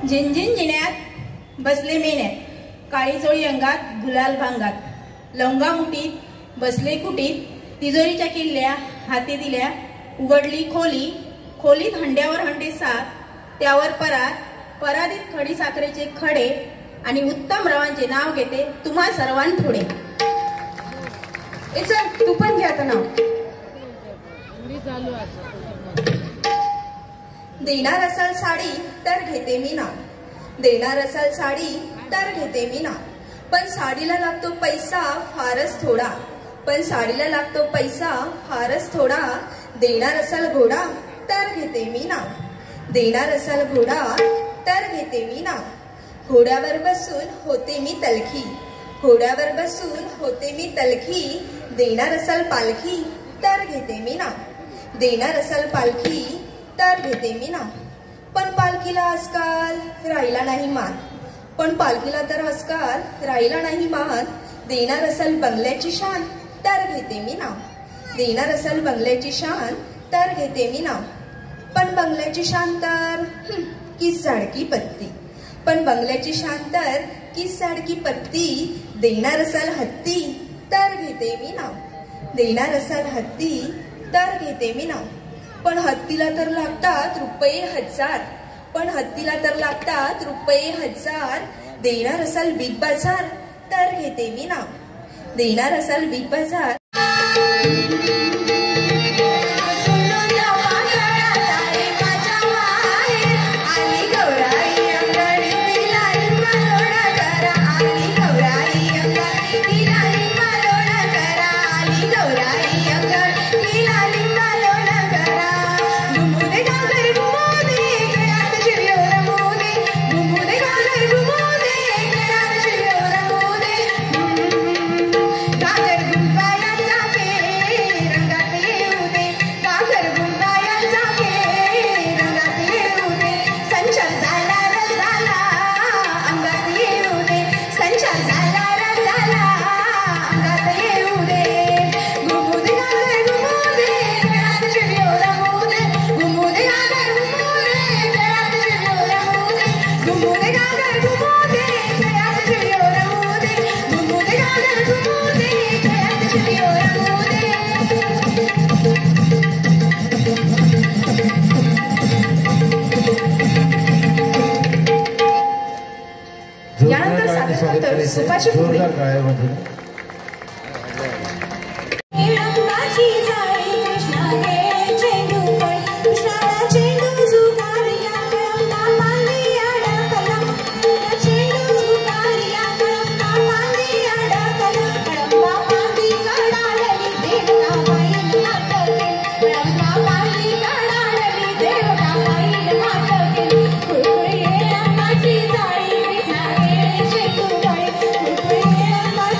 झिंझिन जिन्यात बसले मेन्यात काळी चोळी अंगात गुलाल भांगात लवंगा मुठीत बसले कुटीत तिजोरीच्या किल्ल्या हाती दिल्या उघडली खोली खोलीत हंड्यावर हंडे सात त्यावर परातीत खडी साखरेचे खडे आणि उत्तम रवांचे नाव घेते तुम्हा सर्वांपुढे. चल तू पण घे आता नाव. देणार असाल साडी तर घेते मी नाव देणार असाल साडी तर घेते मी नाव पण साडीला लागतो पैसा फारच थोडा पण साडीला लागतो पैसा फारच थोडा देणार असाल घोडा तर घेते मी नाव देणार असाल घोडा तर घेते मी नाव घोड्यावर बसून होते मी तलखी घोड्यावर बसून होते मी तलखी देणार असाल पालखी तर घेते मी नाव देणार असाल पालखी तर घेते मी नाव पण पालखीला आजकाल राहिला नाही मान पण पालखीला तर आजकाल राहिला नाही मान देणार असाल बंगल्याची शान तर घेते मी नाव देणार असाल बंगल्याची शान तर घेते मी नाव पण बंगल्याची शान तर की साडकी पत्ती पण बंगल्याची शान तर की साडकी पत्ती देणार असाल हत्ती तर घेते मी नाव देणार असाल हत्ती तर घेते मी नाव पण हत्तीला तर लागतात रुपये हजार पण हत्तीला तर लागतात रुपये हजार देणार असाल बिग बाजार तर घेते मी नाव देणार असाल बिग बाजार. सुपाची फुगडी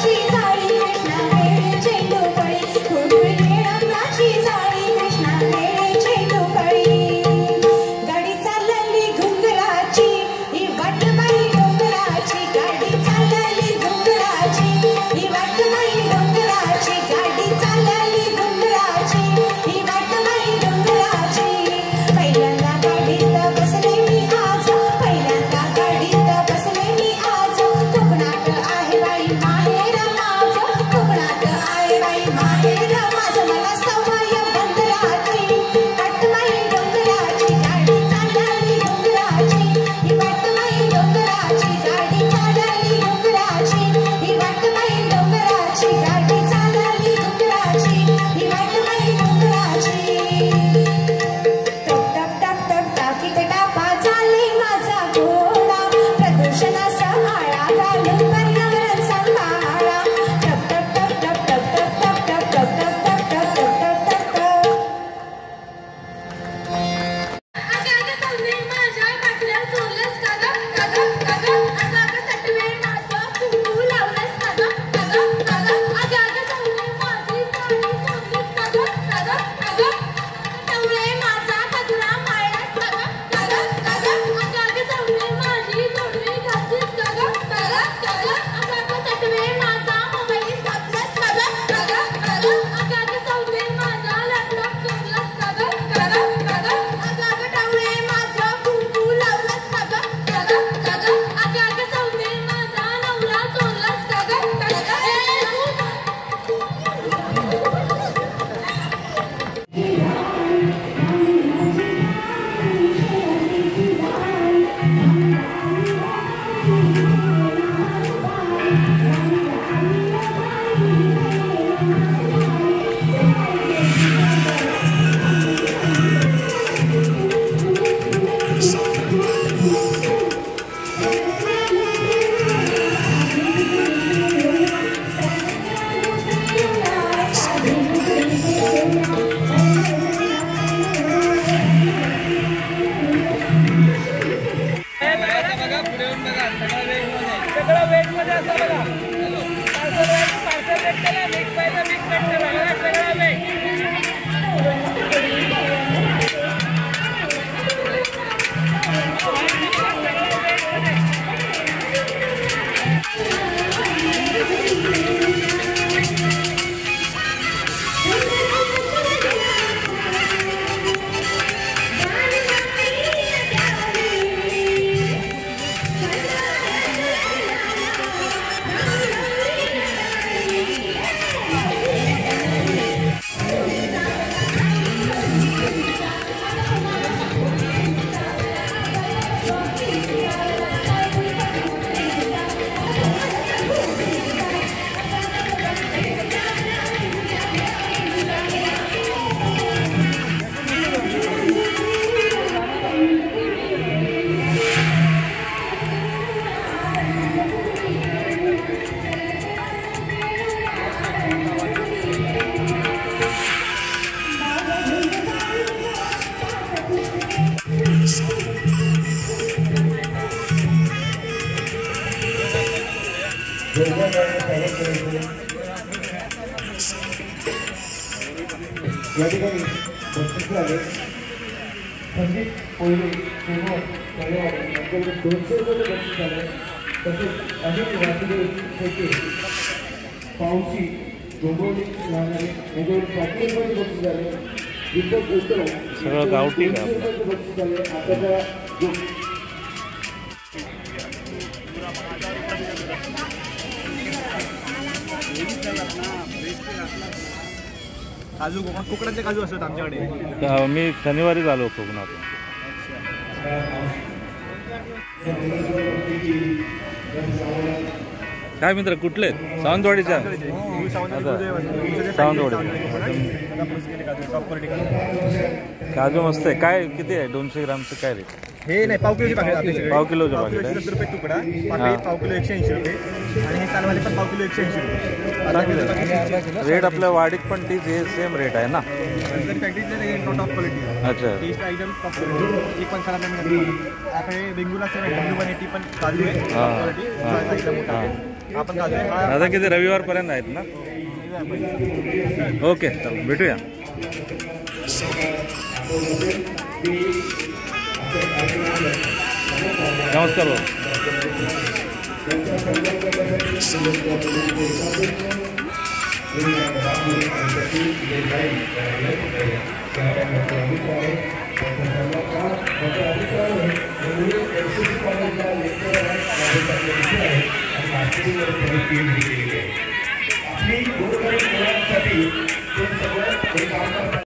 Jesus. या ठिकाणी बक्षीस झाले संदीप कोयले सोमवार यांच्याकडे 200 रुपये बक्षीस झाले. तसेच अनेक वासुदेव शेटे पावशी डोंबवली लागणारे यांच्याकडे 500 रुपये बक्षीस झाले. दीपक उद्धव सगळं गावठी बक्षीस झाले. आताचा जो काजू कोकणाचे काजू असतात आमच्याकडे. मी शनिवारीच आलो कोकणातून. काय मित्र कुठले? सावंतवाडीच्या. काजू मस्त आहे. काय किती आहे? 200 ग्रामचं काय रेट? हे नाही पाव किलोचे पाकिट. पाव किलोचं पाकिट आहे. 70 रुपये तुकडा. पाकिट पाव किलो 180 रुपये. आणि हे सालवाले पण पाव किलो 180 रुपये. रेट आपल्या वाडीत पण तीच हे सेम रेट आहे ना? फॅक्टरीतले टॉप क्वालिटी. अच्छा. टेस्ट एकदम टॉप क्वालिटी. एक पण खराब नाही मिळत. आता हे बेंगुला सेम आहे. W180 पण काजू आहे. आपण काजू आहे. आता किती रविवारपर्यंत आहेत ना? ओके चल भेटूया. नमस्कार भाऊ. आणि